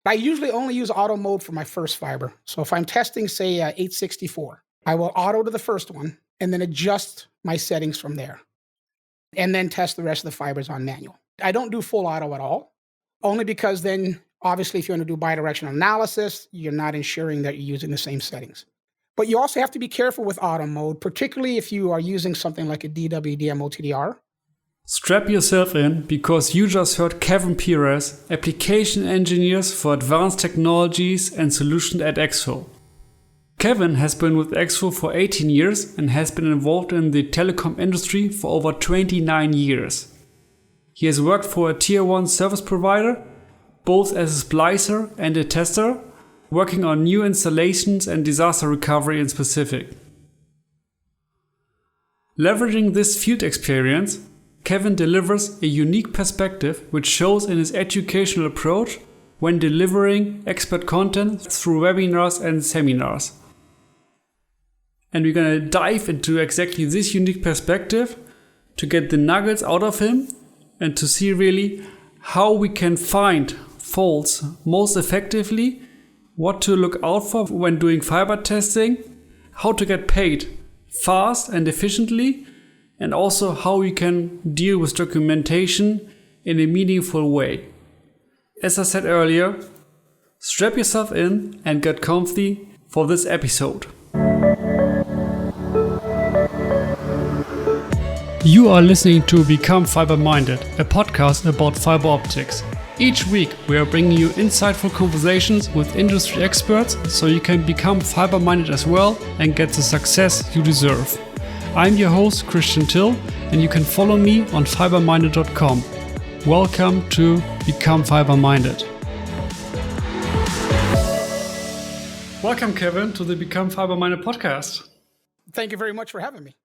I usually only use auto mode for my first fiber. So if I'm testing, say, 864, I will auto to the first one and then adjust my settings from there and then test the rest of the fibers on manual. I don't do full auto at all, only because then obviously if you want to do bidirectional analysis, you're not ensuring that you're using the same settings. But you also have to be careful with auto mode, particularly if you are using something like a DWDM OTDR. Strap yourself in because you just heard Kevin Perez, application engineers for advanced technologies and solutions at Exfo. Kevin has been with Exfo for 18 years and has been involved in the telecom industry for over 29 years. He has worked for a tier 1 service provider, both as a splicer and a tester, working on new installations and disaster recovery in specific. Leveraging this field experience, Kevin delivers a unique perspective which shows in his educational approach when delivering expert content through webinars and seminars. And we're going to dive into exactly this unique perspective to get the nuggets out of him and to see really how we can find faults most effectively, what to look out for when doing fiber testing, how to get paid fast and efficiently, and also how we can deal with documentation in a meaningful way. As I said earlier, strap yourself in and get comfy for this episode. You are listening to Become Fiber Minded, a podcast about fiber optics. Each week we are bringing you insightful conversations with industry experts so you can become fiber minded as well and get the success you deserve. I'm your host, Christian Till, and you can follow me on fiberminded.com. Welcome to Become Fiber Minded. Welcome, Kevin, to the Become Fiber Minded podcast. Thank you very much for having me.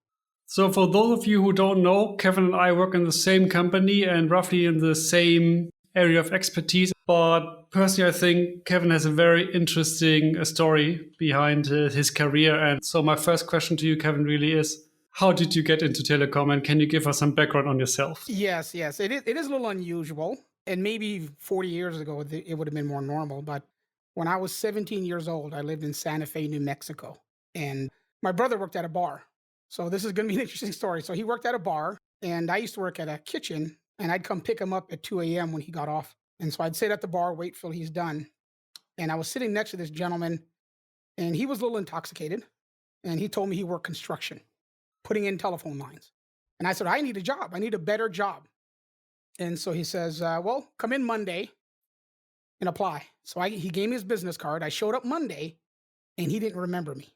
So for those of you who don't know, Kevin and I work in the same company and roughly in the same area of expertise. But personally, I think Kevin has a very interesting story behind his career. And so my first question to you, Kevin, really is, how did you get into telecom, and can you give us some background on yourself? Yes. It is a little unusual. And maybe 40 years ago, it would have been more normal. But when I was 17 years old, I lived in Santa Fe, New Mexico. And my brother worked at a bar. So this is going to be an interesting story. So he worked at a bar, and I used to work at a kitchen, and I'd come pick him up at 2 a.m. when he got off. And so I'd sit at the bar, wait till he's done. And I was sitting next to this gentleman, and he was a little intoxicated. And he told me he worked construction, putting in telephone lines. And I said, I need a job. I need a better job. And so he says, well, come in Monday and apply. So he gave me his business card. I showed up Monday, and he didn't remember me,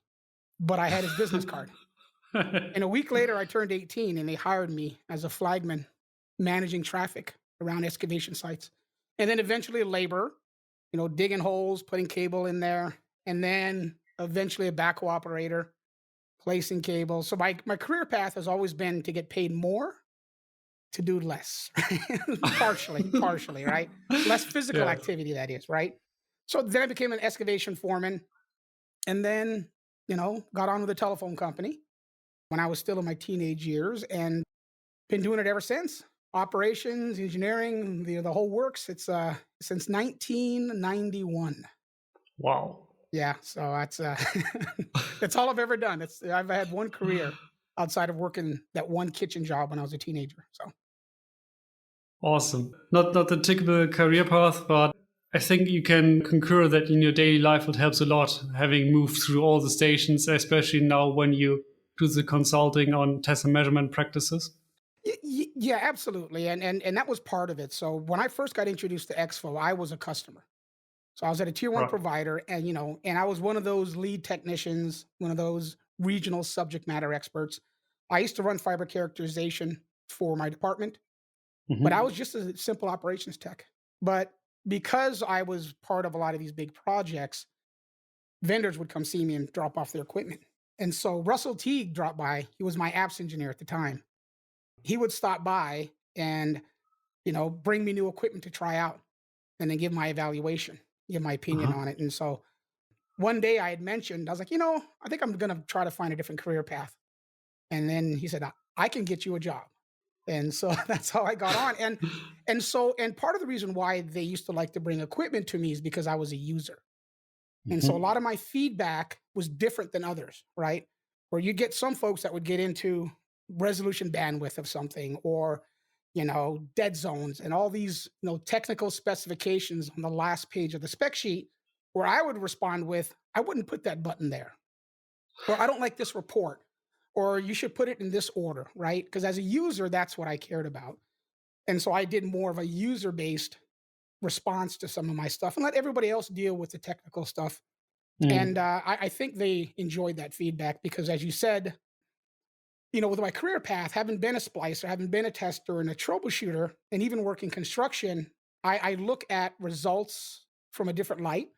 but I had his business card. And a week later, I turned 18, and they hired me as a flagman managing traffic around excavation sites. And then eventually labor, digging holes, putting cable in there, and then eventually a backhoe operator, placing cable. So my career path has always been to get paid more, to do less, partially, right? Less physical activity, that is, right? So then I became an excavation foreman, and then, got on with a telephone company when I was still in my teenage years, and been doing it ever since. Operations, engineering, the whole works. It's since 1991. Wow. Yeah, so that's that's all I've ever done. I've had one career outside of working that one kitchen job when I was a teenager. So awesome. Not the typical career path, but I think you can concur that in your daily life it helps a lot having moved through all the stations, especially now when you do the consulting on test and measurement practices. Yeah, absolutely. And that was part of it. So when I first got introduced to Exfo, I was a customer. So I was at a tier 1 provider, and and I was one of those lead technicians, one of those regional subject matter experts. I used to run fiber characterization for my department, but I was just a simple operations tech. But because I was part of a lot of these big projects, vendors would come see me and drop off their equipment. And so Russell Teague dropped by. He was my apps engineer at the time. He would stop by and, bring me new equipment to try out and then give my evaluation, give my opinion on it. And so one day I had mentioned, I was like, I think I'm going to try to find a different career path. And then he said, I can get you a job. And so that's how I got on. And part of the reason why they used to like to bring equipment to me is because I was a user. And so a Mhm. lot of my feedback was different than others, right? Where you get some folks that would get into resolution bandwidth of something or, dead zones and all these, technical specifications on the last page of the spec sheet where I would respond with, I wouldn't put that button there. Or I don't like this report. Or you should put it in this order, right? Because as a user, that's what I cared about. And so I did more of a user based response to some of my stuff and let everybody else deal with the technical stuff. And Mm. I think they enjoyed that feedback because, as you said, with my career path, having been a splicer, having been a tester and a troubleshooter, and even working construction, I look at results from a different light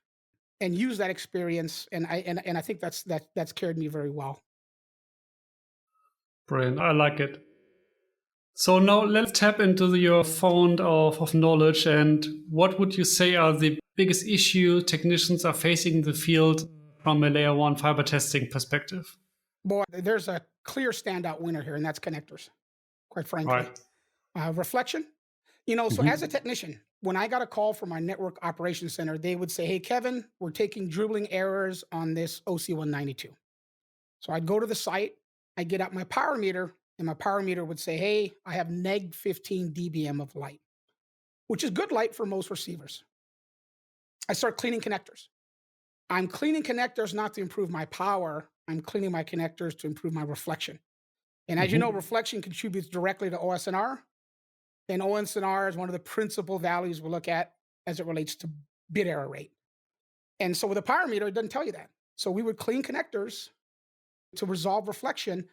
and use that experience. And I think that's carried me very well. Brilliant. I like it. So now let's tap into your font of knowledge, and what would you say are the biggest issue technicians are facing in the field from a layer one fiber testing perspective? Boy, there's a clear standout winner here, and that's connectors, quite frankly. Right. Reflection. So as a Mhm. technician, when I got a call from our network operations center, they would say, "Hey, Kevin, we're taking dribbling errors on this OC192." So I'd go to the site, I'd get out my power meter, and my power meter would say, "Hey, I have neg 15 dBm of light," which is good light for most receivers. I start cleaning connectors. I'm cleaning connectors not to improve my power. I'm cleaning my connectors to improve my reflection. And as you know, Mhm. reflection contributes directly to OSNR. And OSNR is one of the principal values we look at as it relates to bit error rate. And so with a power meter, it doesn't tell you that. So we would clean connectors to resolve reflection.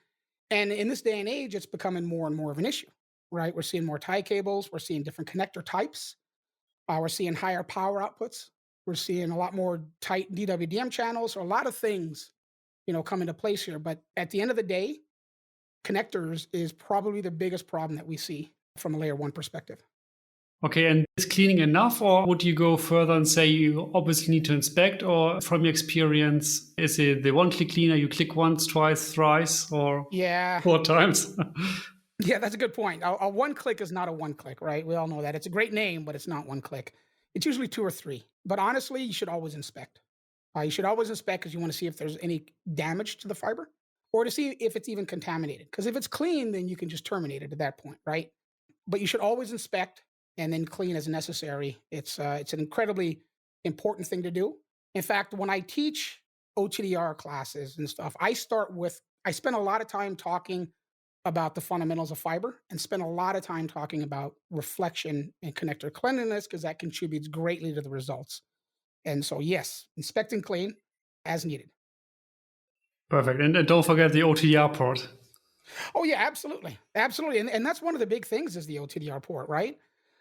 And in this day and age, it's becoming more and more of an issue, right? We're seeing more tie cables, we're seeing different connector types, we're seeing higher power outputs, we're seeing a lot more tight DWDM channels, so a lot of things, come into place here. But at the end of the day, connectors is probably the biggest problem that we see from a layer one perspective. Okay, and is cleaning enough, or would you go further and say you obviously need to inspect, or from your experience, is it the one-click cleaner, you click once, twice, thrice, or Yeah, four times? yeah, that's a good point. A one click is not a one click, right? We all know that. It's a great name, but it's not one click. It's usually two or three. But honestly, you should always inspect. You should always inspect because you want to see if there's any damage to the fiber or to see if it's even contaminated. Because if it's clean, then you can just terminate it at that point, right? But you should always inspect and then clean as necessary. It's an incredibly important thing to do. In fact, when I teach OTDR classes and stuff, I spend a lot of time talking about the fundamentals of fiber and spend a lot of time talking about reflection and connector cleanliness because that contributes greatly to the results. And so, yes, inspect and clean as needed. Perfect. And don't forget the OTDR port. Oh, yeah, absolutely. Absolutely. And that's one of the big things is the OTDR port, right?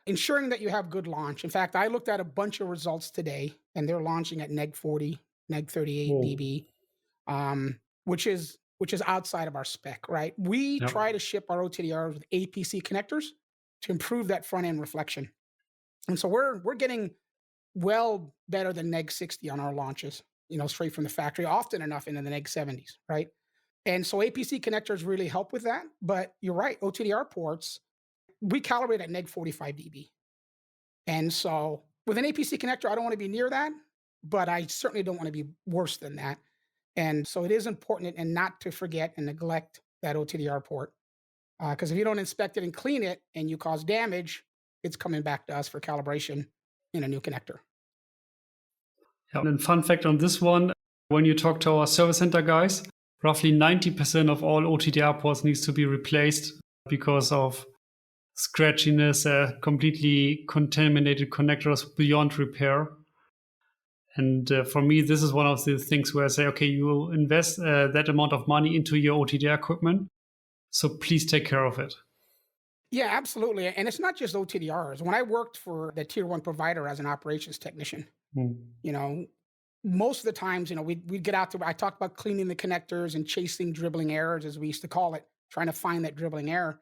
Ensuring that you have good launch. In fact, I looked at a bunch of results today and they're launching at neg 40, neg 38 Oh, dB, which is outside of our spec, right? We yeah. try to ship our OTDRs with APC connectors to improve that front end reflection. And so we're getting well better than neg 60 on our launches, straight from the factory, often enough into the neg 70s, right? And so APC connectors really help with that. But you're right, OTDR ports, we calibrate at neg 45 dB. And so with an APC connector, I don't want to be near that, but I certainly don't want to be worse than that. And so it is important and not to forget and neglect that OTDR port. Because if you don't inspect it and clean it and you cause damage, it's coming back to us for calibration in a new connector. Yeah. And fun fact on this one, when you talk to our service center guys, roughly 90% of all OTDR ports needs to be replaced because of scratchiness, completely contaminated connectors beyond repair. And for me, this is one of the things where I say, okay, you invest that amount of money into your OTDR equipment, so please take care of it. Yeah, absolutely. And it's not just OTDRs. When I worked for the tier one provider as an operations technician, Mm. you know, most of the times, we'd get out there. I talked about cleaning the connectors and chasing dribbling errors, as we used to call it, trying to find that dribbling error.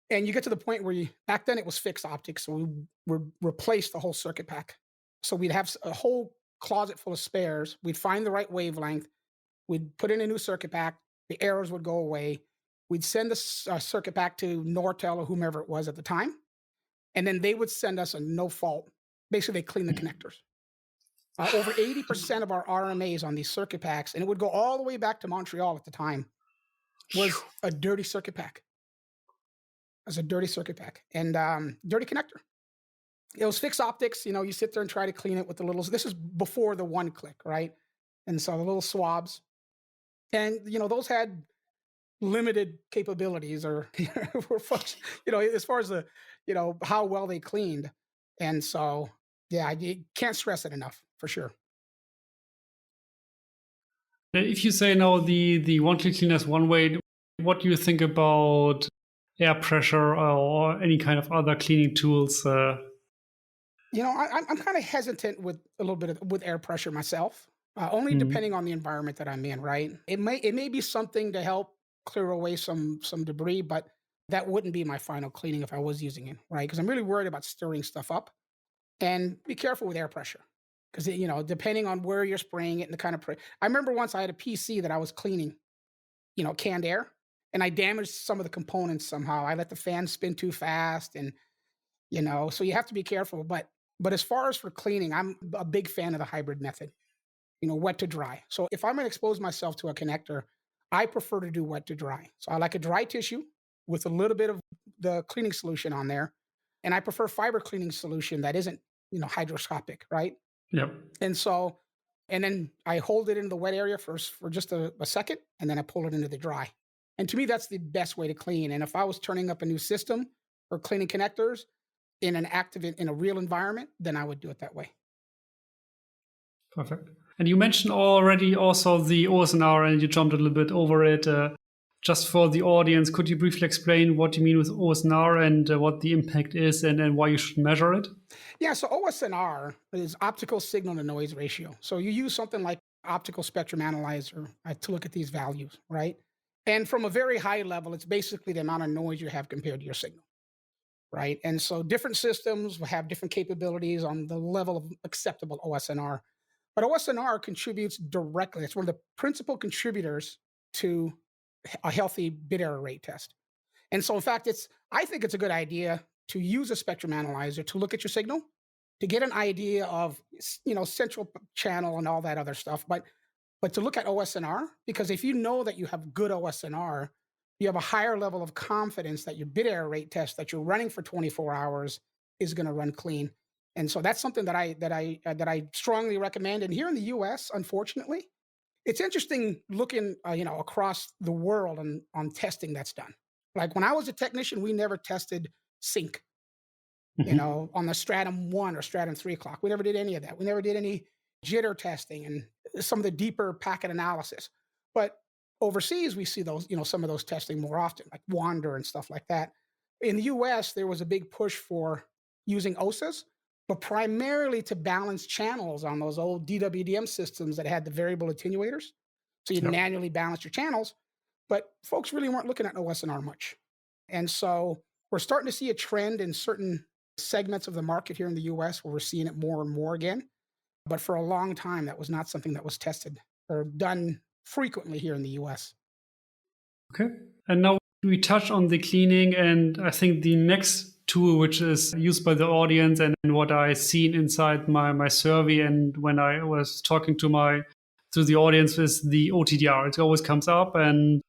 And you get to the point where back then it was fixed optics. So we would replace the whole circuit pack. So we'd have a whole closet full of spares. We'd find the right wavelength. We'd put in a new circuit pack. The errors would go away. We'd send the circuit back to Nortel or whomever it was at the time, and then they would send us a no fault. Basically, they clean the connectors. Over 80% of our RMAs on these circuit packs, and it would go all the way back to Montreal at the time, was a dirty circuit pack. As a dirty circuit pack and dirty connector. It was fixed optics. You sit there and try to clean it with the little. This is before the one click, right? And so the little swabs, and those had limited capabilities or were folks, as far as the, how well they cleaned. And so, yeah, you can't stress it enough for sure. If you say now the one-click cleaner is one way, what do you think about air pressure or any kind of other cleaning tools? I'm kind of hesitant with a little bit with air pressure myself, only depending on the environment that I'm in. Right? It may be something to help clear away some debris, but that wouldn't be my final cleaning if I was using it. Right? Because I'm really worried about stirring stuff up. And be careful with air pressure because depending on where you're spraying it and the kind of. I remember once I had a PC that I was cleaning, canned air, and I damaged some of the components somehow. I let the fan spin too fast, and so you have to be careful. But as far as for cleaning, I'm a big fan of the hybrid method. Wet to dry. So if I'm going to expose myself to a connector, I prefer to do wet to dry. So I like a dry tissue with a little bit of the cleaning solution on there. And I prefer fiber cleaning solution that isn't, hydroscopic, right? Yep. And then I hold it in the wet area first for just a second, and then I pull it into the dry. And to me, that's the best way to clean. And if I was turning up a new system or cleaning connectors in a real environment, then I would do it that way. Perfect. And you mentioned already also the OSNR, and you jumped a little bit over it. Just for the audience, could you briefly explain what you mean with OSNR and what the impact is and why you should measure it? Yeah, so OSNR is optical signal to noise ratio. So you use something like optical spectrum analyzer to look at these values, right? And from a very high level, it's basically the amount of noise you have compared to your signal, right? And so different systems will have different capabilities on the level of acceptable OSNR. But OSNR contributes directly. It's one of the principal contributors to a healthy bit error rate test. And so, in fact, I think it's a good idea to use a spectrum analyzer to look at your signal to get an idea of central channel and all that other stuff. But to look at OSNR, because if you know that you have good OSNR, you have a higher level of confidence that your bit error rate test that you're running for 24 hours is going to run clean. And so that's something that I strongly recommend. And here in the U.S., unfortunately, it's interesting looking across the world on testing that's done. Like when I was a technician, we never tested sync, on the stratum 1 or stratum 3 clock. We never did any of that. We never did any jitter testing and some of the deeper packet analysis. But overseas, we see those, some of those testing more often, like Wander and stuff like that. In the US, there was a big push for using OSAs, but primarily to balance channels on those old DWDM systems that had the variable attenuators. So you manually balance your channels, but folks really weren't looking at OSNR much. And so we're starting to see a trend in certain segments of the market here in the US where we're seeing it more and more again. But for a long time, that was not something that was tested or done frequently here in the US. Okay. And now we touch on the cleaning, and I think the next tool which is used by the audience and what I seen inside my survey and when I was talking to the audience is the OTDR. It always comes up. And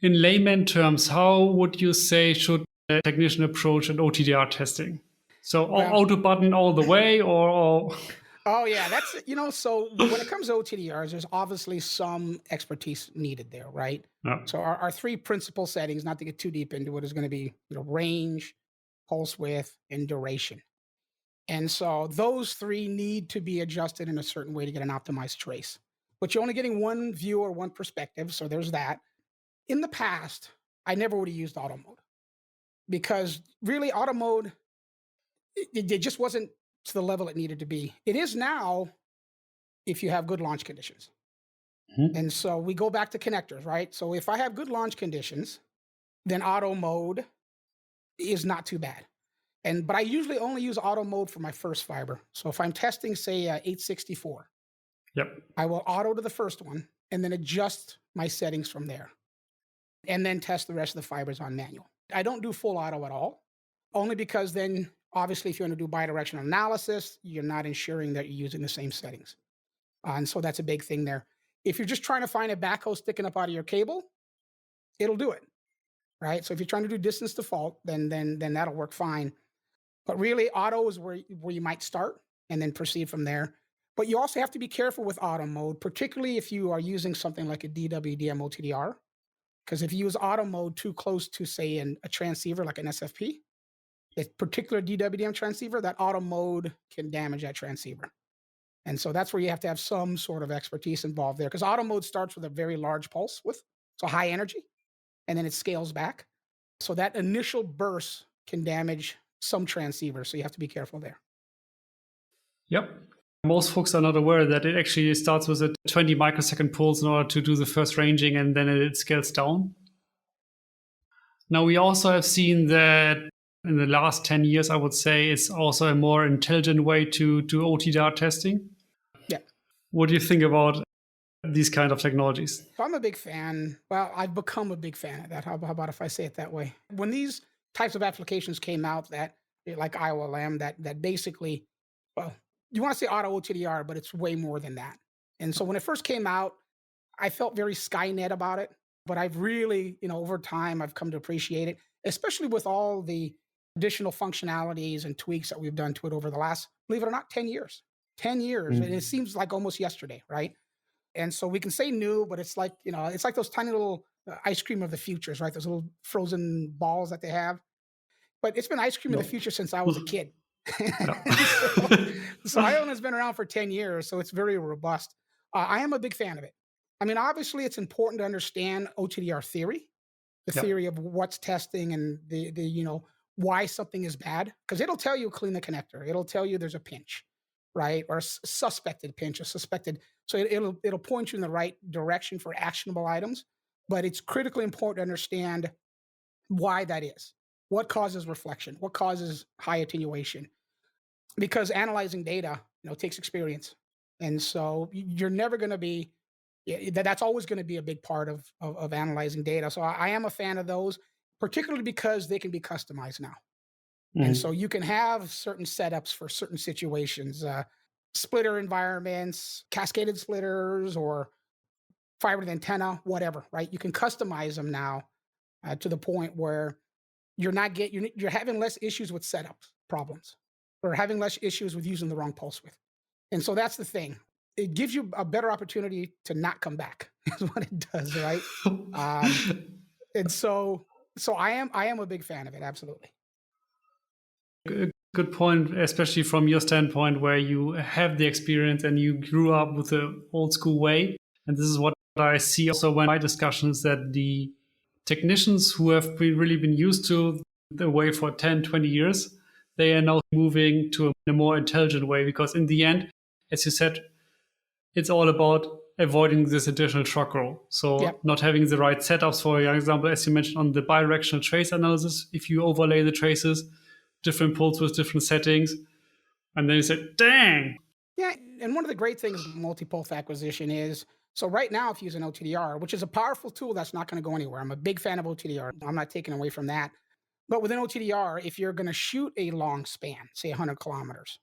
in layman terms, how would you say should a technician approach an OTDR testing? So auto button all the way or Oh yeah, that's so when it comes to OTDRs, there's obviously some expertise needed there, right? Yeah. So our three principal settings, not to get too deep into it, is going to be range, pulse width, and duration. And so those three need to be adjusted in a certain way to get an optimized trace. But you're only getting one view or one perspective, so there's that. In the past, I never would have used auto mode because really auto mode, it just wasn't to the level it needed to be. It is now if you have good launch conditions. And so we go back to connectors, right? So if I have good launch conditions, then auto mode is not too bad. But I usually only use auto mode for my first fiber. So if I'm testing, say, 864, I will auto to the first one and then adjust my settings from there. and then test the rest of the fibers on manual. I don't do full auto at all, only because then obviously if you want to do bidirectional analysis, you're not ensuring that you're using the same settings. And so that's a big thing there. If you're just trying to find a backhoe sticking up out of your cable, it'll do it, right? So if you're trying to do distance default, then that'll work fine. But really, auto is where you might start and then proceed from there. But you also have to be careful with auto mode, particularly if you are using something like a DWDM OTDR. Because if you use auto mode too close to, say, a transceiver like an SFP, a particular DWDM transceiver, that auto mode can damage that transceiver. And so that's where you have to have some sort of expertise involved there. Because auto mode starts with a very large pulse width, so high energy, and then it scales back. So that initial burst can damage some transceivers. So you have to be careful there. Yep. Most folks are not aware that it actually starts with a 20 microsecond pulse in order to do the first ranging, and then it scales down. Now, we also have seen that in the last 10 years, I would say, it's also a more intelligent way to do OTDR testing. Yeah. What do you think about these kind of technologies? So I'm a big fan. Well, I've become a big fan of that. How about if I say it that way? When these types of applications came out, that like IOLM, that basically, well, you want to say auto OTDR, but it's way more than that. And so when it first came out, I felt very Skynet about it. But I've really, over time, I've come to appreciate it, especially with all the additional functionalities and tweaks that we've done to it over the last, believe it or not, 10 years. 10 years. And it seems like almost yesterday, right? And so we can say new, but it's like, it's like those tiny little ice cream of the futures, right? Those little frozen balls that they have. But it's been ice cream of the future since I was a kid. So IOLM has been around for 10 years, so it's very robust. I am a big fan of it. I mean, obviously, it's important to understand OTDR theory, the theory of what's testing and the why something is bad, because it'll tell you clean the connector. It'll tell you there's a pinch, right, or a suspected pinch, a suspected. So it'll point you in the right direction for actionable items. But it's critically important to understand why that is. What causes reflection? What causes high attenuation? Because analyzing data, takes experience, and so you're never going to be. That's always going to be a big part of analyzing data. So I am a fan of those, particularly because they can be customized now. And so you can have certain setups for certain situations, splitter environments, cascaded splitters, or fiber to antenna, whatever, right? You can customize them now to the point where you're having less issues with setup problems, or having less issues with using the wrong pulse width. And so that's the thing. It gives you a better opportunity to not come back is what it does, right? And so I am a big fan of it. Absolutely. Good point, especially from your standpoint, where you have the experience and you grew up with the old school way. And this is what I see also when my discussions, that the technicians who have really been used to the way for 10, 20 years, they are now moving to a more intelligent way, because in the end, as you said, it's all about avoiding this additional shock roll. So not having the right setups, for example, as you mentioned on the bidirectional trace analysis, if you overlay the traces, different pulse with different settings, and then you say, dang. Yeah, and one of the great things with multi-pulse acquisition is, so right now if you use an OTDR, which is a powerful tool that's not going to go anywhere. I'm a big fan of OTDR. I'm not taking away from that. But with an OTDR, if you're going to shoot a long span, say 100 kilometers,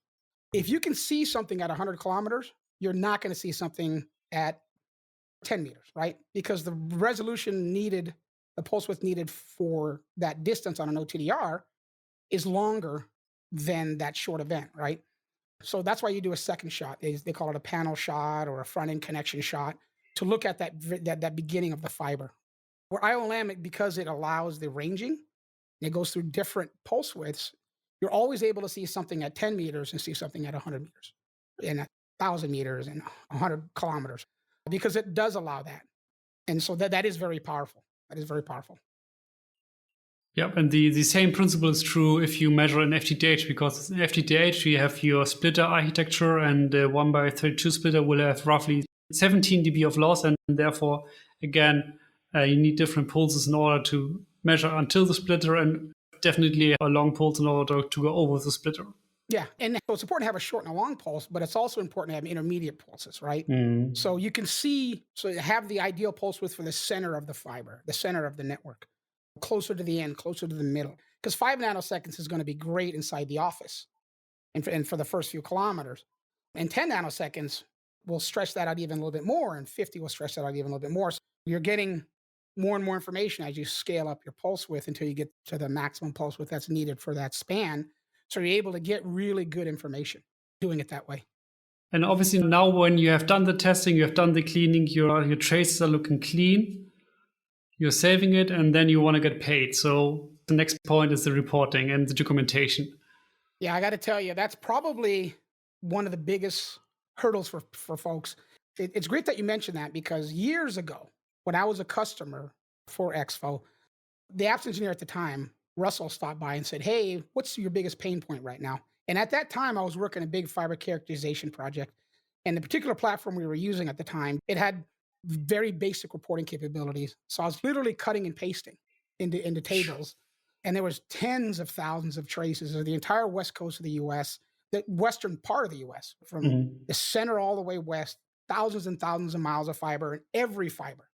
if you can see something at 100 kilometers, you're not going to see something at 10 meters, right? Because the resolution needed, the pulse width needed for that distance on an OTDR is longer than that short event, right? So that's why you do a second shot. They call it a panel shot or a front end connection shot to look at that beginning of the fiber. Where IOLM, because it allows the ranging, and it goes through different pulse widths, you're always able to see something at 10 meters and see something at 100 meters, and 1,000 meters and 100 kilometers, because it does allow that. And so that is very powerful. That is very powerful. Yep, and the same principle is true if you measure an FTTH, because in FTTH you have your splitter architecture, and the 1x32 splitter will have roughly 17 dB of loss, and therefore, again, you need different pulses in order to measure until the splitter, and definitely a long pulse in order to go over the splitter. Yeah, and so it's important to have a short and a long pulse, but it's also important to have intermediate pulses, right? Mm. So you can see, so you have the ideal pulse width for the center of the fiber, the center of the network, closer to the end, closer to the middle. Because 5 nanoseconds is going to be great inside the office and for the first few kilometers. And 10 nanoseconds will stretch that out even a little bit more, and 50 will stretch that out even a little bit more. So you're getting more and more information as you scale up your pulse width until you get to the maximum pulse width that's needed for that span. So you're able to get really good information doing it that way. And obviously now when you have done the testing, you have done the cleaning, your traces are looking clean, you're saving it, and then you want to get paid. So the next point is the reporting and the documentation. Yeah, I got to tell you, that's probably one of the biggest hurdles for folks. It's great that you mentioned that because years ago, when I was a customer for Expo, the apps engineer at the time, Russell, stopped by and said, "Hey, what's your biggest pain point right now?" And at that time, I was working a big fiber characterization project. And the particular platform we were using at the time, it had very basic reporting capabilities. So I was literally cutting and pasting into tables. And there was tens of thousands of traces of the entire west coast of the US, the western part of the US, from Mhm. the center all the way west, thousands and thousands of miles of fiber, and every fiber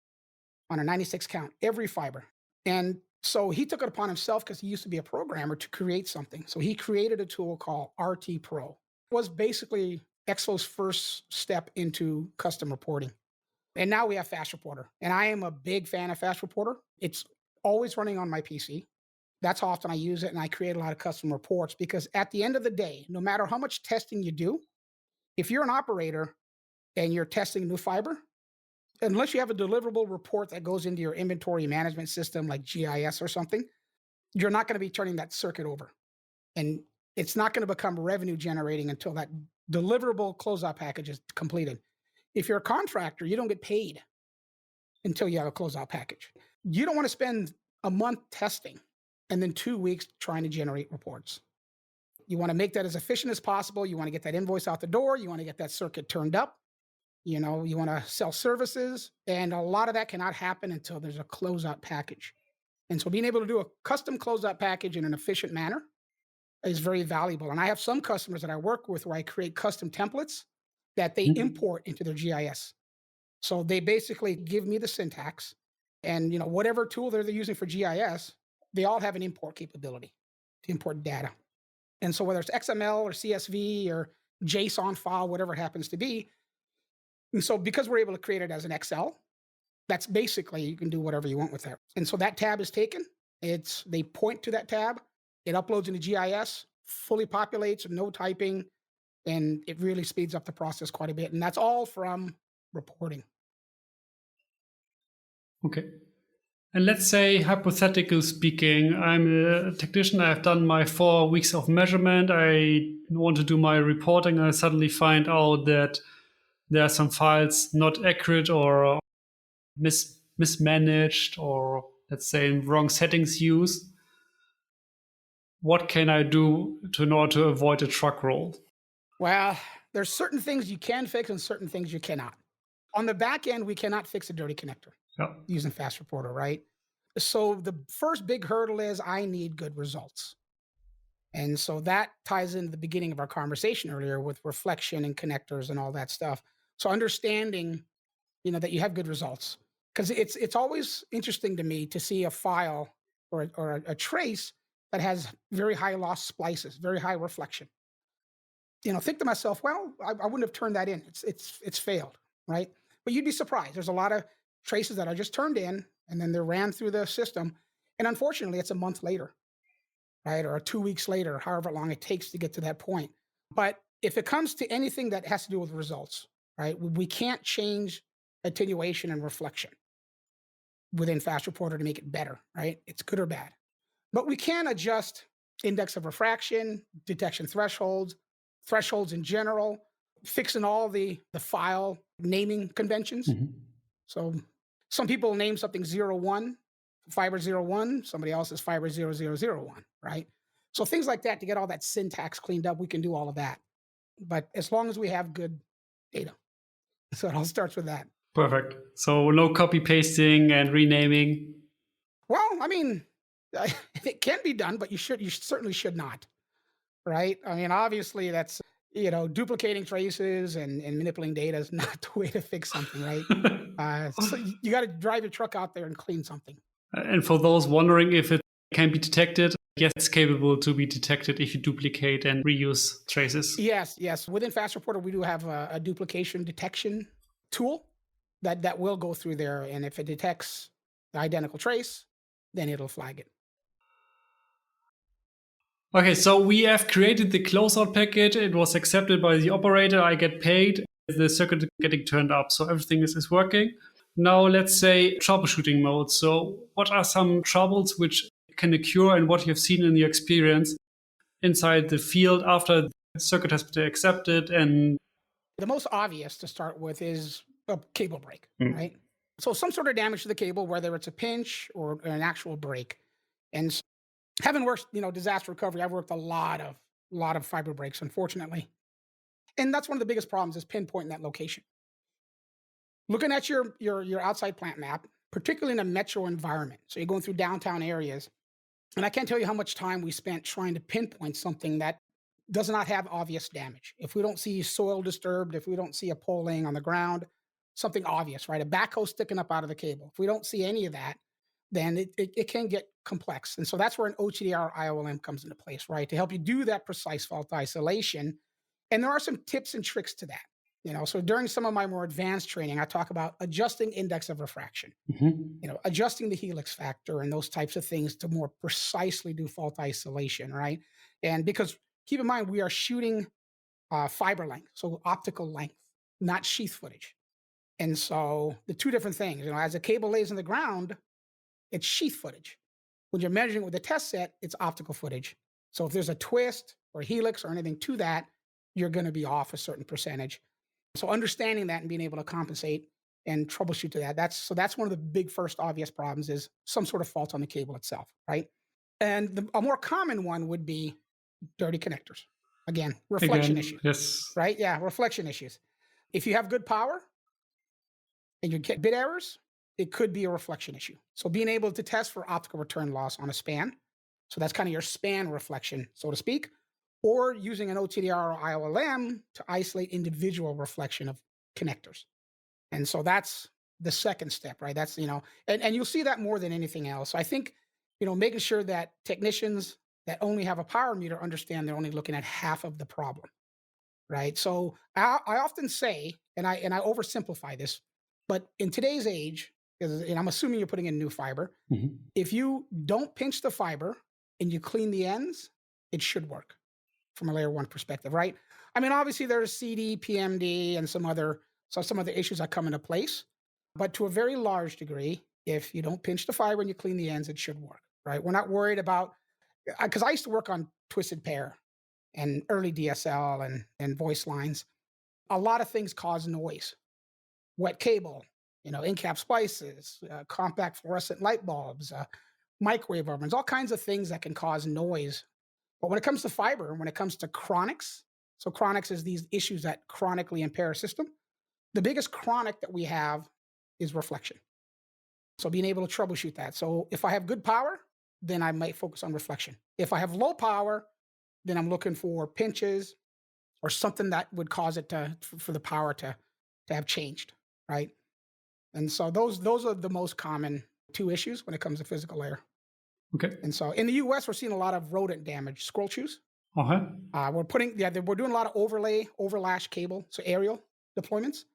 on a 96 count, every fiber. And so he took it upon himself because he used to be a programmer to create something. So he created a tool called RT Pro. It was basically Exfo's first step into custom reporting. And now we have Fast Reporter. And I am a big fan of Fast Reporter. It's always running on my PC. That's how often I use it. And I create a lot of custom reports because at the end of the day, no matter how much testing you do, if you're an operator and you're testing new fiber, unless you have a deliverable report that goes into your inventory management system like GIS or something, you're not going to be turning that circuit over. And it's not going to become revenue generating until that deliverable closeout package is completed. If you're a contractor, you don't get paid until you have a closeout package. You don't want to spend a month testing and then 2 weeks trying to generate reports. You want to make that as efficient as possible. You want to get that invoice out the door. You want to get that circuit turned up. You want to sell services. And a lot of that cannot happen until there's a closeout package. And so being able to do a custom closeout package in an efficient manner is very valuable. And I have some customers that I work with where I create custom templates that they Mhm. import into their GIS. So they basically give me the syntax and whatever tool they're using for GIS, they all have an import capability to import data. And so whether it's XML or CSV or JSON file, whatever it happens to be. And so because we're able to create it as an Excel, that's basically you can do whatever you want with that. And so that tab is taken. They point to that tab, it uploads into GIS, fully populates, no typing, and it really speeds up the process quite a bit. And that's all from reporting. Okay. And let's say, hypothetically speaking, I'm a technician. I've done my 4 weeks of measurement. I want to do my reporting. And I suddenly find out that there are some files not accurate or mismanaged, or let's say wrong settings used. What can I do in order to avoid a truck roll? Well, there's certain things you can fix and certain things you cannot. On the back end, we cannot fix a dirty connector Yeah. using Fast Reporter, right? So the first big hurdle is I need good results. And so that ties into the beginning of our conversation earlier with reflection and connectors and all that stuff. So understanding, that you have good results. Because it's always interesting to me to see a file or a trace that has very high loss splices, very high reflection. Think to myself, well, I wouldn't have turned that in. It's failed, right? But you'd be surprised. There's a lot of traces that are just turned in and then they're ran through the system. And unfortunately, it's a month later, right? Or 2 weeks later, however long it takes to get to that point. But if it comes to anything that has to do with results, right? We can't change attenuation and reflection within Fast Reporter to make it better, right? It's good or bad. But we can adjust index of refraction, detection thresholds, thresholds in general, fixing all the file naming conventions. Mhm. So some people name something 01, fiber 01, somebody else is fiber 0001, right? So things like that to get all that syntax cleaned up, we can do all of that. But as long as we have good data. So it all starts with that. Perfect. So no copy pasting and renaming. Well, I mean, it can be done, but you certainly should not. right? I mean, obviously, that's, duplicating traces and manipulating data is not the way to fix something, right? So you got to drive your truck out there and clean something. And for those wondering if it can be detected, yes, it's capable to be detected if you duplicate and reuse traces. Yes, yes. Within Fast Reporter, we do have a duplication detection tool that will go through there, and if it detects the identical trace, then it'll flag it. Okay, so we have created the closeout package. It was accepted by the operator. I get paid. The circuit is getting turned up, so everything is working. Now let's say troubleshooting mode. So what are some troubles which can occur and what you have seen in your experience inside the field after the circuit has been accepted? And The most obvious to start with is a cable break, Mm. right? So some sort of damage to the cable, whether it's a pinch or an actual break. And having worked, disaster recovery, I've worked a lot of fiber breaks, unfortunately. And that's one of the biggest problems is pinpointing that location. Looking at your outside plant map, particularly in a metro environment. So you're going through downtown areas, and I can't tell you how much time we spent trying to pinpoint something that does not have obvious damage. If we don't see soil disturbed, if we don't see a pole laying on the ground, something obvious, right? A backhoe sticking up out of the cable. If we don't see any of that, then it can get complex. And so that's where an OTDR IOLM comes into place, right? To help you do that precise fault isolation. And there are some tips and tricks to that. So during some of my more advanced training, I talk about adjusting index of refraction, Mhm. adjusting the helix factor and those types of things to more precisely do fault isolation, right? And because keep in mind, we are shooting fiber length, so optical length, not sheath footage. And so the two different things, as a cable lays in the ground, it's sheath footage. When you're measuring with a test set, it's optical footage. So if there's a twist or helix or anything to that, you're going to be off a certain percentage. So understanding that and being able to compensate and troubleshoot to that, that's one of the big first obvious problems is some sort of fault on the cable itself, right? And a more common one would be dirty connectors. Again, reflection Again, issues, yes. right? Yeah, reflection issues. If you have good power and you get bit errors, it could be a reflection issue. So being able to test for optical return loss on a span, so that's kind of your span reflection, so to speak, or using an OTDR or IOLM to isolate individual reflection of connectors. And so that's the second step, right? That's, and you'll see that more than anything else. So I think, making sure that technicians that only have a power meter understand they're only looking at half of the problem, right? So I often say, and I oversimplify this, but in today's age, and I'm assuming you're putting in new fiber, Mhm. if you don't pinch the fiber and you clean the ends, it should work from a layer one perspective, right? I mean, obviously there's CD, PMD, and some other issues that come into place, but to a very large degree, if you don't pinch the fiber and you clean the ends, it should work, right? We're not worried about because I used to work on twisted pair and early DSL and voice lines. A lot of things cause noise. Wet cable, in-cap splices, compact fluorescent light bulbs, microwave ovens, all kinds of things that can cause noise. But when it comes to fiber, when it comes to chronics, so chronics is these issues that chronically impair a system. The biggest chronic that we have is reflection. So being able to troubleshoot that. So if I have good power, then I might focus on reflection. If I have low power, then I'm looking for pinches or something that would cause it for the power to have changed, right? And so those are the most common two issues when it comes to physical layer. Okay. And so in the U.S., we're seeing a lot of rodent damage, squirrel chews. Uh-huh. We're doing a lot of overlash cable, so aerial deployments,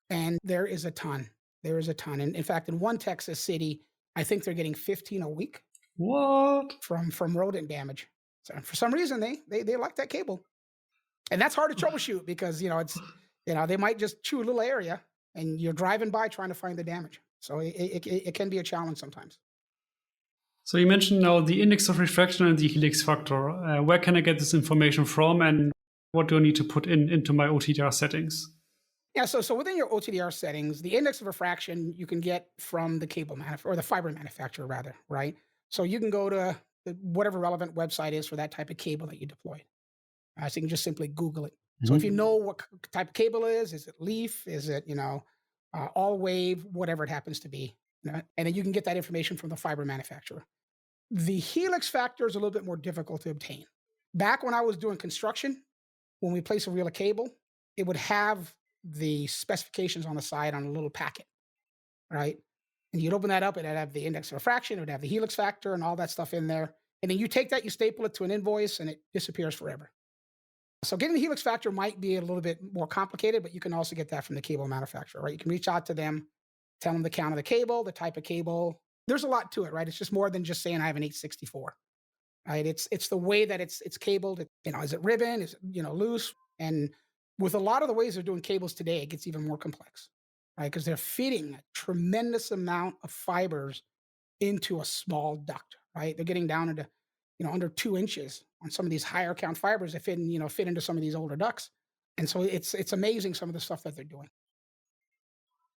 and there is a ton. There is a ton, and in fact, in one Texas city, I think they're getting 15 a week What? from rodent damage. So for some reason, they like that cable, and that's hard to troubleshoot because they might just chew a little area, and you're driving by trying to find the damage. So it can be a challenge sometimes. So you mentioned now the index of refraction and the helix factor. Where can I get this information from, and what do I need to put into my OTDR settings? Yeah, so within your OTDR settings, the index of refraction you can get from the or the fiber manufacturer rather, right? So you can go to whatever relevant website is for that type of cable that you deploy. So you can just simply Google it. So if you Mhm. know what type of cable is it leaf? Is it all wave? Whatever it happens to be, and then you can get that information from the fiber manufacturer. The helix factor is a little bit more difficult to obtain Back when I was doing construction, when we place a reel of cable, it would have the specifications on the side on a little packet, right? And you'd open that up, it'd have the index of refraction, it would have the helix factor and all that stuff in there. And then you take that, you staple it to an invoice, and it disappears forever. So getting the helix factor might be a little bit more complicated, but you can also get that from the cable manufacturer, right? You can reach out to them, tell them the count of the cable, the type of cable. There's a lot to it, right? It's just more than just saying I have an 864, right? It's the way that it's cabled. Is it ribbon? Is it, loose? And with a lot of the ways they're doing cables today, it gets even more complex, right? Because they're fitting a tremendous amount of fibers into a small duct, right? They're getting down into, under 2 inches on some of these higher count fibers that fit into some of these older ducts. And so it's amazing some of the stuff that they're doing.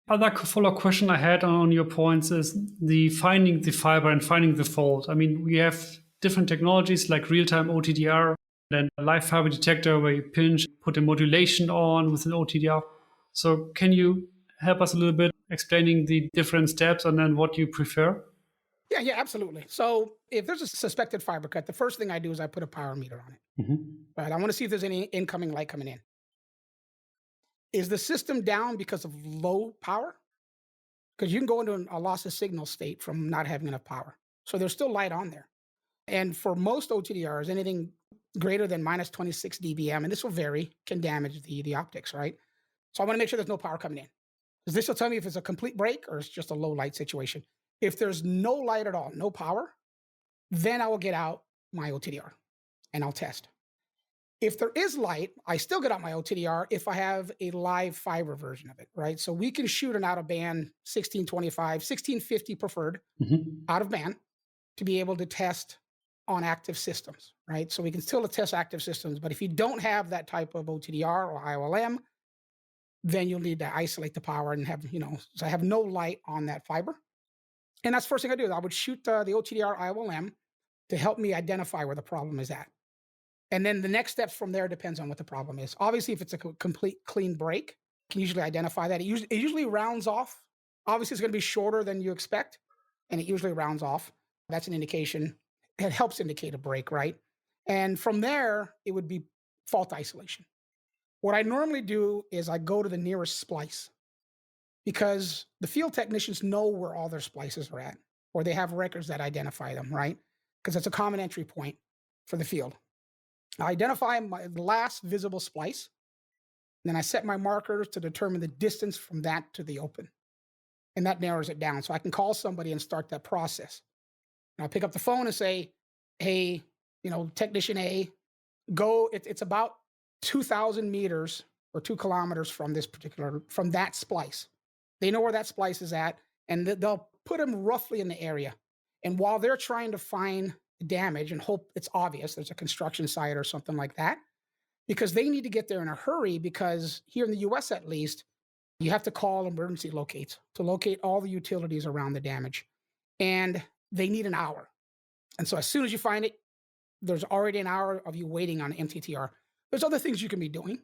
Other follow-up question I had on your points is the finding the fiber and finding the fault. I mean, we have different technologies like real-time OTDR, then a live fiber detector where you pinch, put a modulation on with an OTDR. So can you help us a little bit explaining the different steps and then what you prefer? Yeah, absolutely. So if there's a suspected fiber cut, the first thing I do is I put a power meter on it. Right? I want to see if there's any incoming light coming in. Is the system down because of low power? Because you can go into a loss of signal state from not having enough power. So there's still light on there. And for most OTDRs, anything greater than minus 26 dBm, and this will vary, can damage the optics, right? So I want to make sure there's no power coming in. Because this will tell me if it's a complete break or it's just a low light situation. If there's no light at all, no power, then I will get out my OTDR and I'll test. If there is light, I still get out my OTDR if I have a live fiber version of it, right? So we can shoot an out of band 1625, 1650 preferred out of band to be able to test on active systems, right? So we can still test active systems, but if you don't have that type of OTDR or IOLM, then you'll need to isolate the power and have, so I have no light on that fiber. And that's the first thing I do. I would shoot the OTDR IOLM to help me identify where the problem is at. And then the next steps from there depends on what the problem is. Obviously, if it's a complete clean break, you can usually identify that. It usually rounds off. Obviously, it's going to be shorter than you expect, and it usually rounds off. That's an indication. It helps indicate a break, right? And from there, it would be fault isolation. What I normally do is I go to the nearest splice because the field technicians know where all their splices are at, or they have records that identify them, right? Because it's a common entry point for the field. I identify my last visible splice, and then I set my markers to determine the distance from that to the open. And that narrows it down. So I can call somebody and start that process. And I'll pick up the phone and say, hey, technician A, go, it's about 2,000 meters or 2 kilometers from from that splice. They know where that splice is at, and they'll put them roughly in the area. And while they're trying to find damage and hope it's obvious, there's a construction site or something like that, because they need to get there in a hurry, because here in the US at least, you have to call emergency locates to locate all the utilities around the damage. And they need an hour. And so as soon as you find it, there's already an hour of you waiting on MTTR. There's other things you can be doing,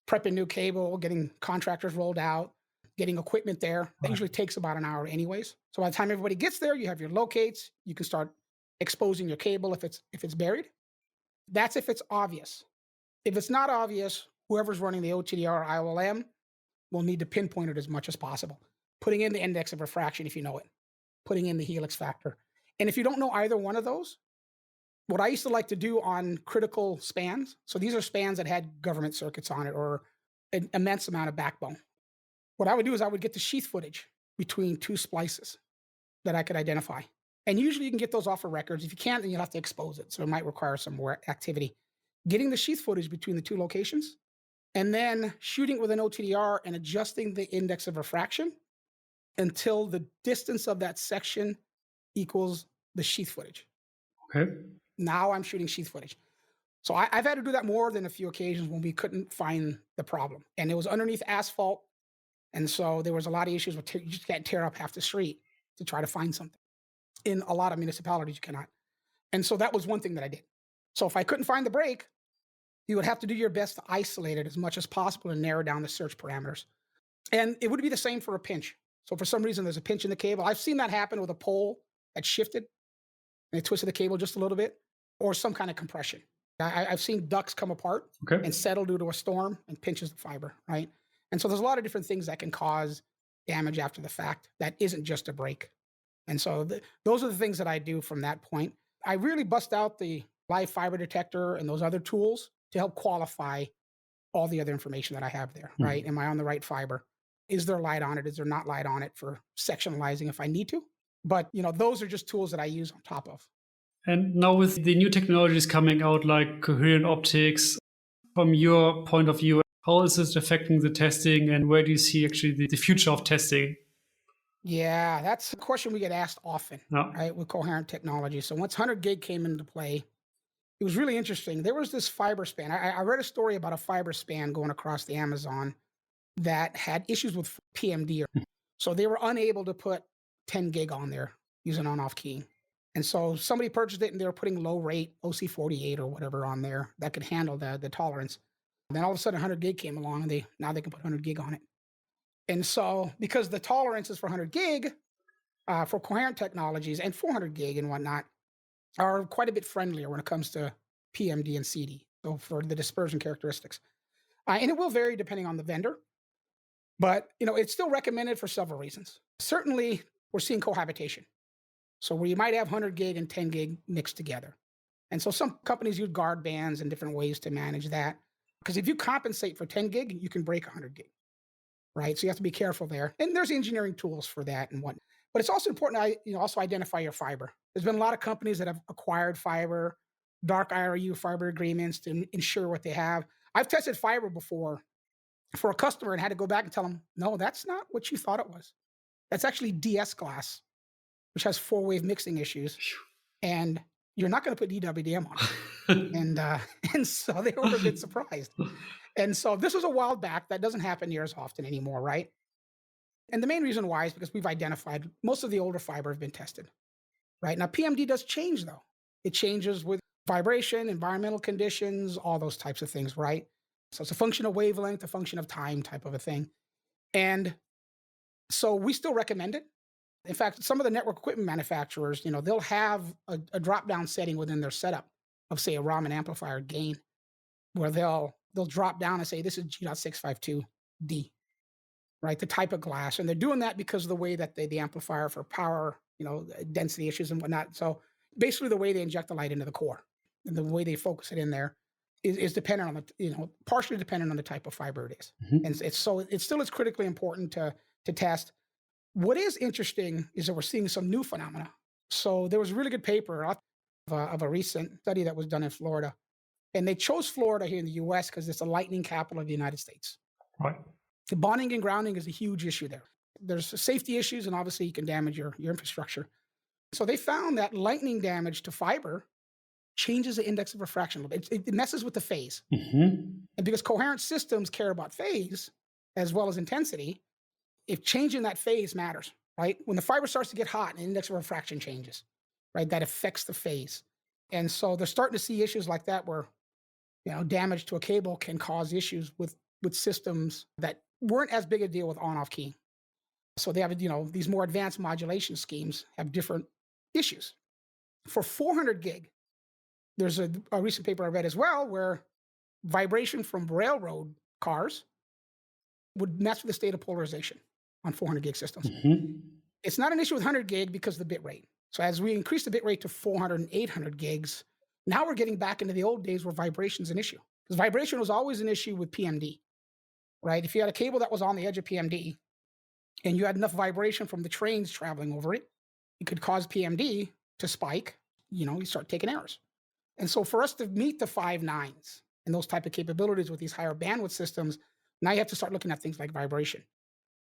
prepping new cable, getting contractors rolled out, getting equipment there. That usually takes about an hour anyways. So by the time everybody gets there, you have your locates, you can start exposing your cable if it's buried. That's if it's obvious. If it's not obvious, whoever's running the OTDR IOLM will need to pinpoint it as much as possible. Putting in the index of refraction if you know it, putting in the helix factor. And if you don't know either one of those, what I used to like to do on critical spans, so these are spans that had government circuits on it or an immense amount of backbone. What I would do is I would get the sheath footage between 2 splices that I could identify. And usually you can get those off of records. If you can't, then you'll have to expose it. So it might require some more activity. Getting the sheath footage between the 2 locations, and then shooting with an OTDR and adjusting the index of refraction until the distance of that section equals the sheath footage. Okay. Now I'm shooting sheath footage. So I've had to do that more than a few occasions when we couldn't find the problem. And it was underneath asphalt. And so there was a lot of issues with you just can't tear up half the street to try to find something. In a lot of municipalities, you cannot. And so that was one thing that I did. So if I couldn't find the break, you would have to do your best to isolate it as much as possible and narrow down the search parameters. And it would be the same for a pinch. So for some reason, there's a pinch in the cable. I've seen that happen with a pole that shifted and it twisted the cable just a little bit, or some kind of compression. I've seen ducts come apart Okay. and settle due to a storm and pinches the fiber, right? And so there's a lot of different things that can cause damage after the fact that isn't just a break. And so those are the things that I do from that point. I really bust out the live fiber detector and those other tools to help qualify all the other information that I have there, right? Mhm. Am I on the right fiber? Is there light on it? Is there not light on it for sectionalizing if I need to? But those are just tools that I use on top of. And now with the new technologies coming out like coherent optics, from your point of view, how is this affecting the testing and where do you see actually the future of testing? Yeah, that's a question we get asked often, Yeah. right? With coherent technology. So once 100 gig came into play, it was really interesting. There was this fiber span. I read a story about a fiber span going across the Amazon that had issues with PMD. So they were unable to put 10 gig on there using on off keying. And so somebody purchased it and they were putting low rate OC48 or whatever on there that could handle the tolerance. And then all of a sudden 100 gig came along and now they can put 100 gig on it. And so because the tolerances for 100 gig for coherent technologies and 400 gig and whatnot are quite a bit friendlier when it comes to PMD and CD. So for the dispersion characteristics, and it will vary depending on the vendor, but it's still recommended for several reasons. Certainly, we're seeing cohabitation, so where you might have 100 gig and 10 gig mixed together, and so some companies use guard bands and different ways to manage that. Because if you compensate for 10 gig, you can break 100 gig, right? So you have to be careful there, and there's engineering tools for that and whatnot. But it's also important to also identify your fiber. There's been a lot of companies that have acquired fiber, dark IRU fiber agreements to ensure what they have. I've tested fiber before for a customer and had to go back and tell them, no, that's not what you thought it was. That's actually DS glass, which has 4-wave mixing issues, and you're not going to put DWDM on it. And and so they were a bit surprised. And so this was a while back. That doesn't happen near as often anymore, right? And the main reason why is because we've identified most of the older fiber have been tested. Right now, PMD does change though. It changes with vibration, environmental conditions, all those types of things, right? So it's a function of wavelength, a function of time type of a thing. And so we still recommend it. In fact, some of the network equipment manufacturers, they'll have a drop down setting within their setup of, say, a Raman amplifier gain, where they'll drop down and say this is G.652D, right? The type of glass, and they're doing that because of the way that the amplifier for power, density issues and whatnot. So basically, the way they inject the light into the core and the way they focus it in there is dependent on partially dependent on the type of fiber it is. Mhm. And it still is critically important to test. What is interesting is that we're seeing some new phenomena. So there was a really good paper of a recent study that was done in Florida, and they chose Florida here in the U.S. because it's the lightning capital of the United States. Right. The bonding and grounding is a huge issue there. There's safety issues, and obviously you can damage your infrastructure. So they found that lightning damage to fiber changes the index of refraction. It messes with the phase. Mhm. And because coherent systems care about phase as well as intensity, if changing that phase matters, right? When the fiber starts to get hot, an index of refraction changes, right? That affects the phase. And so they're starting to see issues like that where, damage to a cable can cause issues with systems that weren't as big a deal with on-off keying. So they have, these more advanced modulation schemes have different issues. For 400 gig, there's a recent paper I read as well where vibration from railroad cars would mess with the state of polarization on 400 gig systems. Mhm. It's not an issue with 100 gig because of the bit rate. So as we increase the bit rate to 400 and 800 gigs, now we're getting back into the old days where vibration is an issue. Because vibration was always an issue with PMD, right? If you had a cable that was on the edge of PMD and you had enough vibration from the trains traveling over it, it could cause PMD to spike, you start taking errors. And so for us to meet the 5.9s and those type of capabilities with these higher bandwidth systems, now you have to start looking at things like vibration.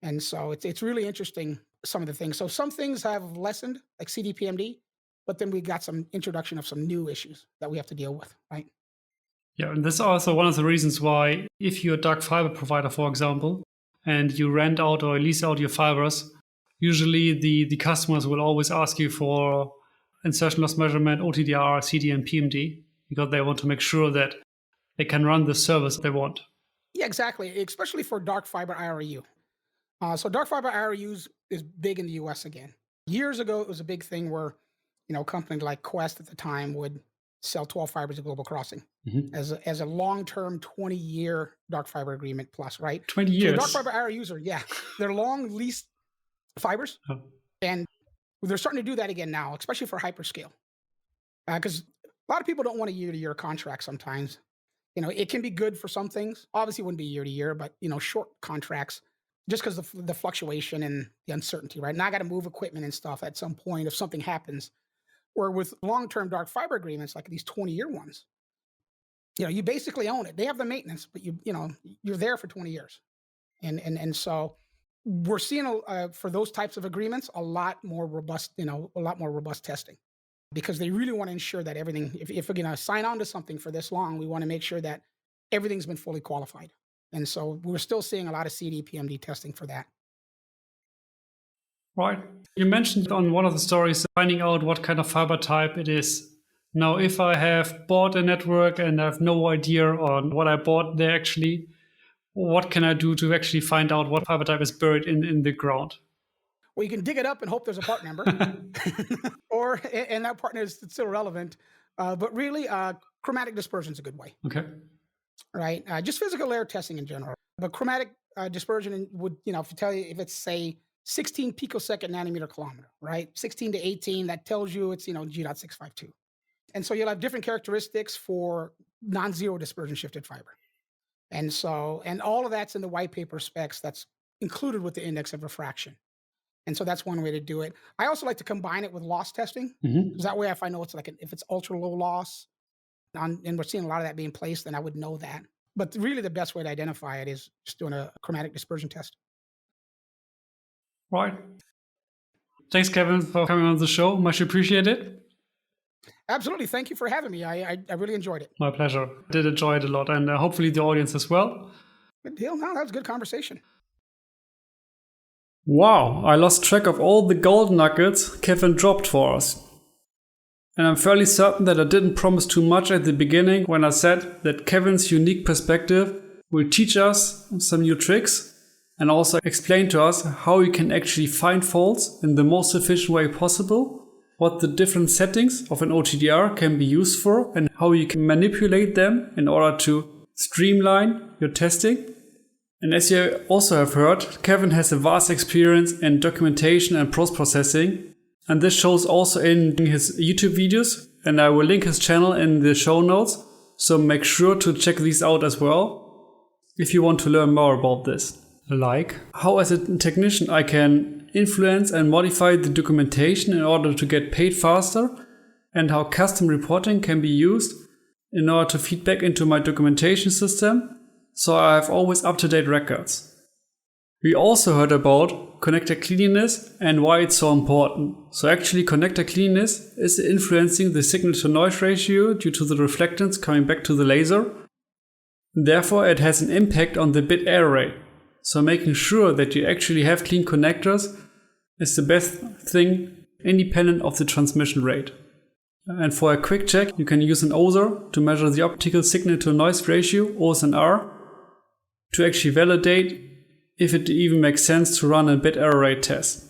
And so it's really interesting, some of the things. So some things have lessened, like CDPMD, but then we got some introduction of some new issues that we have to deal with, right? Yeah, and this is also one of the reasons why, if you're a dark fiber provider, for example, and you rent out or lease out your fibers, usually the customers will always ask you for insertion loss measurement, OTDR, CD, and PMD, because they want to make sure that they can run the service they want. Yeah, exactly, especially for dark fiber IRU. So dark fiber IRUs is big in the US again. Years ago, it was a big thing where, a company like Quest at the time would sell 12 fibers of global crossing Mhm. as a long-term 20-year dark fiber agreement plus, right? 20 So the dark years. fiber IR user, yeah, they're long leased fibers, Oh. and they're starting to do that again now, especially for hyperscale, because a lot of people don't want a year-to-year contract sometimes. It can be good for some things. Obviously, it wouldn't be year to year, but short contracts, just because the fluctuation and the uncertainty, right? Now I got to move equipment and stuff at some point if something happens. Or with long-term dark fiber agreements, like these 20-year ones, you basically own it. They have the maintenance, but you're there for 20 years, and so we're seeing for those types of agreements a lot more robust, testing, because they really want to ensure that everything, if we're going to sign on to something for this long, we want to make sure that everything's been fully qualified. And so we're still seeing a lot of CD PMD testing for that. Right. You mentioned on one of the stories finding out what kind of fiber type it is. Now, if I have bought a network and I have no idea on what I bought there actually, what can I do to actually find out what fiber type is buried in the ground? Well, you can dig it up and hope there's a part number, and that partner is still relevant. But really, chromatic dispersion is a good way. Okay. Right. Just physical layer testing in general. But chromatic dispersion would, if you tell you if it's, say, 16 picosecond nanometer kilometer, right? 16 to 18, that tells you it's, G.652. And so you'll have different characteristics for non-zero dispersion shifted fiber. And all of that's in the white paper specs that's included with the index of refraction. And so that's one way to do it. I also like to combine it with loss testing, because that way if I know it's if it's ultra low loss, and we're seeing a lot of that being placed, then I would know that. But really the best way to identify it is just doing a chromatic dispersion test. Right. Thanks, Kevin, for coming on the show. Much appreciated. Absolutely. Thank you for having me. I really enjoyed it. My pleasure. I did enjoy it a lot, and hopefully the audience as well. Good deal. No, that was a good conversation. Wow, I lost track of all the gold nuggets Kevin dropped for us. And I'm fairly certain that I didn't promise too much at the beginning when I said that Kevin's unique perspective will teach us some new tricks and also explain to us how you can actually find faults in the most efficient way possible, what the different settings of an OTDR can be used for, and how you can manipulate them in order to streamline your testing. And as you also have heard, Kevin has a vast experience in documentation and post-processing, and this shows also in his YouTube videos, and I will link his channel in the show notes, so make sure to check these out as well if you want to learn more about this. Like how as a technician I can influence and modify the documentation in order to get paid faster, and how custom reporting can be used in order to feed back into my documentation system, so I have always up-to-date records. We also heard about connector cleanliness and why it's so important. So actually connector cleanliness is influencing the signal-to-noise ratio due to the reflectance coming back to the laser. Therefore, it has an impact on the bit error rate. So making sure that you actually have clean connectors is the best thing independent of the transmission rate. And for a quick check, you can use an OSR to measure the optical signal-to-noise ratio, OSNR, to actually validate if it even makes sense to run a bit error rate test.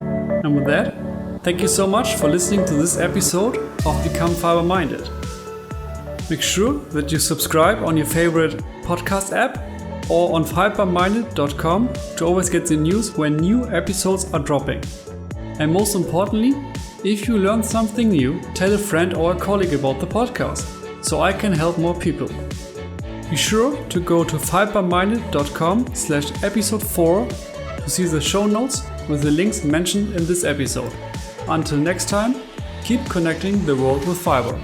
And with that, thank you so much for listening to this episode of Become Fiber Minded. Make sure that you subscribe on your favorite podcast app or on fiberminded.com to always get the news when new episodes are dropping. And most importantly, if you learned something new, tell a friend or a colleague about the podcast so I can help more people. Be sure to go to fiberminded.com/episode 4 to see the show notes with the links mentioned in this episode. Until next time, keep connecting the world with fiber.